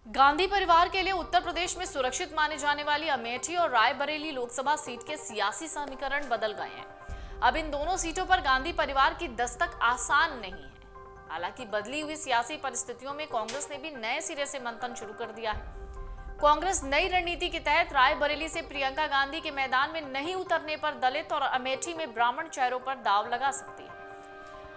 गांधी परिवार के लिए उत्तर प्रदेश में सुरक्षित माने जाने वाली अमेठी और रायबरेली लोकसभा सीट के सियासी समीकरण बदल गए हैं। अब इन दोनों सीटों पर गांधी परिवार की दस्तक आसान नहीं है। हालांकि बदली हुई सियासी परिस्थितियों में कांग्रेस ने भी नए सिरे से मंथन शुरू कर दिया है। कांग्रेस नई रणनीति के तहत रायबरेली से प्रियंका गांधी के मैदान में नहीं उतरने पर दलित और अमेठी में ब्राह्मण चेहरों पर दांव लगा सकती है।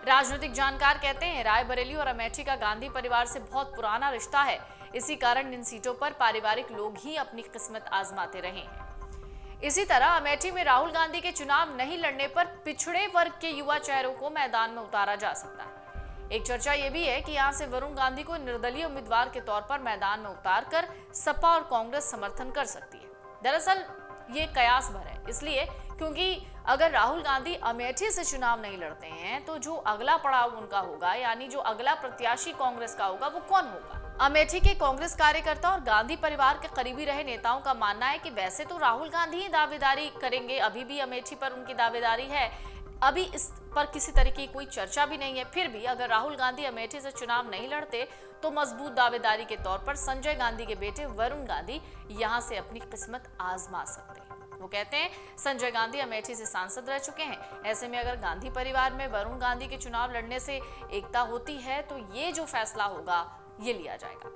राजनीतिक जानकार कहते हैं रायबरेली और अमेठी का गांधी परिवार से बहुत पुराना रिश्ता है। इसी कारण इन सीटों पर पारिवारिक लोग ही अपनी किस्मत आजमाते रहे हैं। इसी तरह अमेठी में राहुल गांधी के चुनाव नहीं लड़ने पर पिछड़े वर्ग के युवा चेहरों को मैदान में उतारा जा सकता है। एक चर्चा यह भी है कि यहां से वरुण गांधी को निर्दलीय उम्मीदवार के तौर पर मैदान में उतारकर सपा और कांग्रेस समर्थन कर सकती है। दरअसल ये कयास भर है, इसलिए क्योंकि अगर राहुल गांधी अमेठी से चुनाव नहीं लड़ते हैं तो जो अगला पड़ाव उनका होगा, यानी जो अगला प्रत्याशी कांग्रेस का होगा, वो कौन होगा? अमेठी के कांग्रेस कार्यकर्ता और गांधी परिवार के करीबी रहे नेताओं का मानना है कि वैसे तो राहुल गांधी ही दावेदारी करेंगे, अभी भी अमेठी पर उनकी दावेदारी है, अभी इस पर किसी तरह की कोई चर्चा भी नहीं है। फिर भी अगर राहुल गांधी अमेठी से चुनाव नहीं लड़ते तो मजबूत दावेदारी के तौर पर संजय गांधी के बेटे वरुण गांधी यहां से अपनी किस्मत आजमा सकते हैं। वो कहते हैं संजय गांधी अमेठी से सांसद रह चुके हैं। ऐसे में अगर गांधी परिवार में वरुण गांधी के चुनाव लड़ने से एकता होती है तो ये जो फैसला होगा ये लिया जाएगा।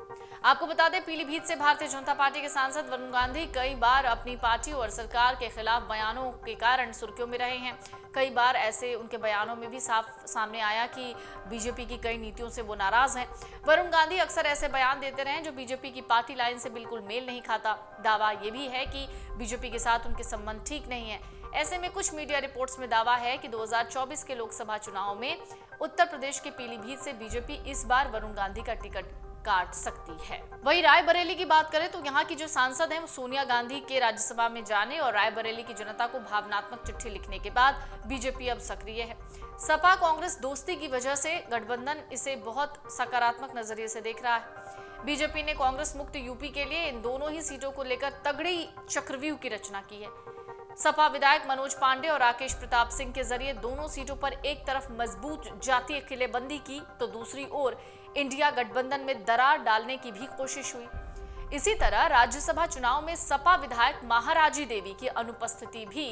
आपको बता दें, पीलीभीत से भारतीय जनता पार्टी के सांसद वरुण गांधी कई बार अपनी पार्टी और सरकार के खिलाफ बयानों के कारण सुर्खियों में रहे हैं। कई बार ऐसे उनके बयानों में भी साफ सामने आया कि बीजेपी की कई नीतियों से वो नाराज हैं। वरुण गांधी अक्सर ऐसे बयान देते रहे जो बीजेपी की पार्टी लाइन से बिल्कुल मेल नहीं खाता। दावा ये भी है कि बीजेपी के साथ उनके संबंध ठीक नहीं है। ऐसे में कुछ मीडिया रिपोर्ट्स में दावा है कि 2024 के लोकसभा चुनाव में उत्तर प्रदेश के पीलीभीत से बीजेपी इस बार वरुण गांधी का टिकट काट सकती है। वहीं रायबरेली की बात करें तो यहाँ की जो सांसद हैं वो सोनिया गांधी के राज्यसभा में जाने और रायबरेली की जनता को भावनात्मक चिट्ठी लिखने के बाद बीजेपी अब सक्रिय है। सपा कांग्रेस दोस्ती की वजह से गठबंधन इसे बहुत सकारात्मक नजरिए से देख रहा है। बीजेपी ने कांग्रेस मुक्त यूपी के लिए इन दोनों ही सीटों को लेकर तगड़ी चक्रव्यूह की रचना की है। सपा विधायक मनोज पांडे और राकेश प्रताप सिंह के जरिए दोनों सीटों पर एक तरफ मजबूत जातीय किलेबंदी की तो दूसरी ओर इंडिया गठबंधन में दरार डालने की भी कोशिश हुई। इसी तरह राज्यसभा चुनाव में सपा विधायक महाराजी देवी की अनुपस्थिति भी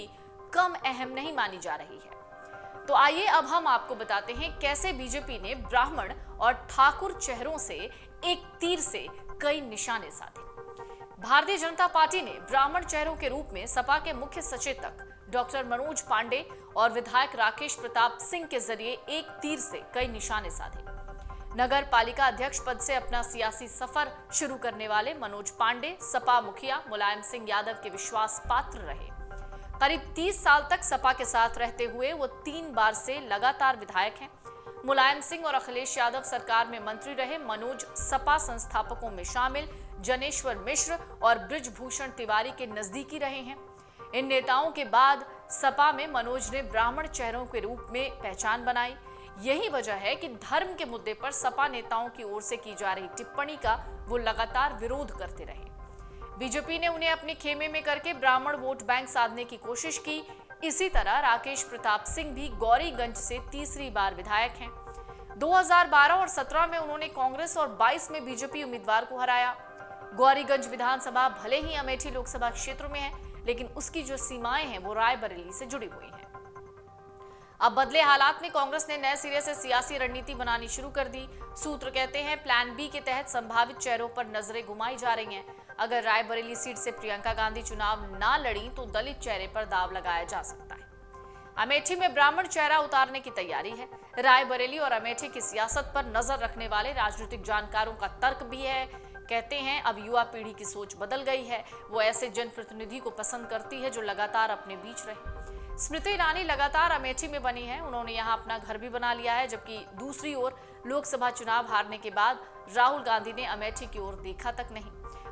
कम अहम नहीं मानी जा रही है। तो आइए अब हम आपको बताते हैं कैसे बीजेपी ने ब्राह्मण और ठाकुर चेहरों से एक तीर से कई निशाने साधे। भारतीय जनता पार्टी ने ब्राह्मण चेहरों के रूप में सपा के मुख्य सचेतक डॉक्टर मनोज पांडे और विधायक राकेश प्रताप सिंह के जरिए एक तीर से कई निशाने साधे। नगर पालिका अध्यक्ष पद से अपना सियासी सफर शुरू करने वाले मनोज पांडे सपा मुखिया मुलायम सिंह यादव के विश्वास पात्र रहे। करीब 30 साल तक सपा के साथ रहते हुए वो 3 बार से लगातार विधायक हैं। मुलायम सिंह और अखिलेश यादव सरकार में मंत्री रहे। मनोज सपा संस्थापकों में शामिल जनेश्वर मिश्र और ब्रिजभूषण तिवारी के नजदीकी रहे हैं। इन नेताओं के बाद सपा में मनोज ने ब्राह्मण चेहरों के रूप में पहचान बनाई। यही वजह है कि धर्म के मुद्दे पर सपा नेताओं की ओर से की जा रही टिप्पणी का वो लगातार विरोध करते रहे। बीजेपी ने उन्हें अपने खेमे में करके ब्राह्मण वोट बैंक साधने की कोशिश की। इसी तरह राकेश प्रताप सिंह भी गौरीगंज से तीसरी बार विधायक हैं। 2012 और 17 में उन्होंने कांग्रेस और 22 में बीजेपी उम्मीदवार को हराया। गौरीगंज विधानसभा भले ही अमेठी लोकसभा क्षेत्र में है, लेकिन उसकी जो सीमाएं हैं वो रायबरेली से जुड़ी हुई हैं। अब बदले हालात में कांग्रेस ने नए सिरे से सियासी रणनीति बनानी शुरू कर दी। सूत्र कहते हैं प्लान बी के तहत संभावित चेहरों पर नजरें घुमाई जा रही हैं। अगर रायबरेली सीट से प्रियंका गांधी चुनाव ना लड़ी तो दलित चेहरे पर दाव लगाया जा सकता है। अमेठी में ब्राह्मण चेहरा उतारने की तैयारी है। रायबरेली और अमेठी की सियासत पर नजर रखने वाले राजनीतिक जानकारों का तर्क भी है। कहते हैं अब युवा पीढ़ी की सोच बदल गई है। वो ऐसे जनप्रतिनिधि को पसंद करती है जो लगातार अपने बीच रहे। स्मृति ईरानी लगातार अमेठी में बनी है। उन्होंने यहाँ अपना घर भी बना लिया है, जबकि दूसरी ओर लोकसभा चुनाव हारने के बाद राहुल गांधी ने अमेठी की ओर देखा तक नहीं।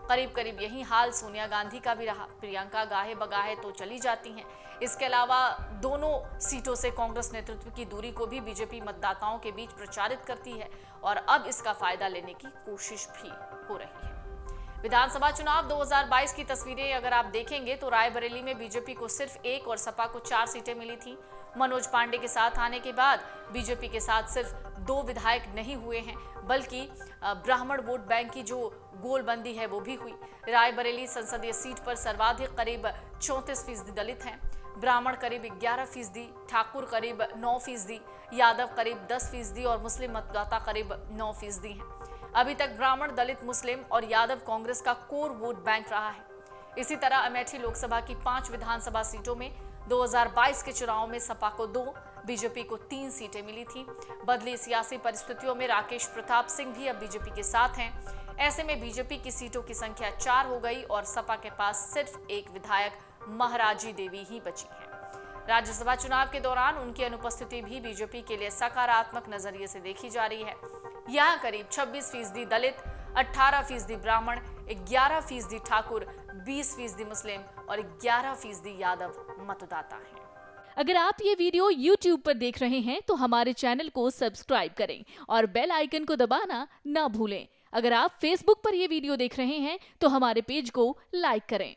करीब करीब यही हाल सोनिया गांधी का भी रहा। प्रियंका गाहे बगाहे तो चली जाती हैं। इसके अलावा दोनों सीटों से कांग्रेस नेतृत्व की दूरी को भी बीजेपी मतदाताओं के बीच प्रचारित करती है और अब इसका फायदा लेने की कोशिश भी हो रही है। विधानसभा चुनाव 2022 की तस्वीरें अगर आप देखेंगे तो रायबरेली में बीजेपी को सिर्फ 1 और सपा को 4 सीटें मिली थी। मनोज पांडे के साथ आने के बाद बीजेपी के साथ सिर्फ 2 विधायक नहीं हुए हैं, बल्कि ब्राह्मण वोट बैंक की जो गोलबंदी है वो भी हुई। रायबरेली संसदीय सीट पर सर्वाधिक करीब 34% दलित हैं, ब्राह्मण करीब 11%, ठाकुर करीब 9%, यादव करीब 10% और मुस्लिम मतदाता करीब 9% हैं। अभी तक ब्राह्मण, दलित, मुस्लिम और यादव कांग्रेस का कोर वोट बैंक रहा है। इसी तरह अमेठी लोकसभा की 5 विधानसभा सीटों में 2022 के चुनाव में सपा को 2, बीजेपी को 3 सीटें मिली थी। बदली सियासी परिस्थितियों में राकेश प्रताप सिंह भी अब बीजेपी के साथ हैं। ऐसे में बीजेपी की सीटों की संख्या 4 हो गई और सपा के पास सिर्फ एक विधायक महाराजी देवी ही बची है। राज्यसभा चुनाव के दौरान उनकी अनुपस्थिति भी बीजेपी के लिए सकारात्मक नजरिए से देखी जा रही है। यहाँ करीब 26% दलित, 18% ब्राह्मण, 11% ठाकुर, 20% मुस्लिम और 11% यादव मतदाता हैं। अगर आप ये वीडियो YouTube पर देख रहे हैं तो हमारे चैनल को सब्सक्राइब करें और बेल आइकन को दबाना ना भूलें। अगर आप Facebook पर ये वीडियो देख रहे हैं तो हमारे पेज को लाइक करें।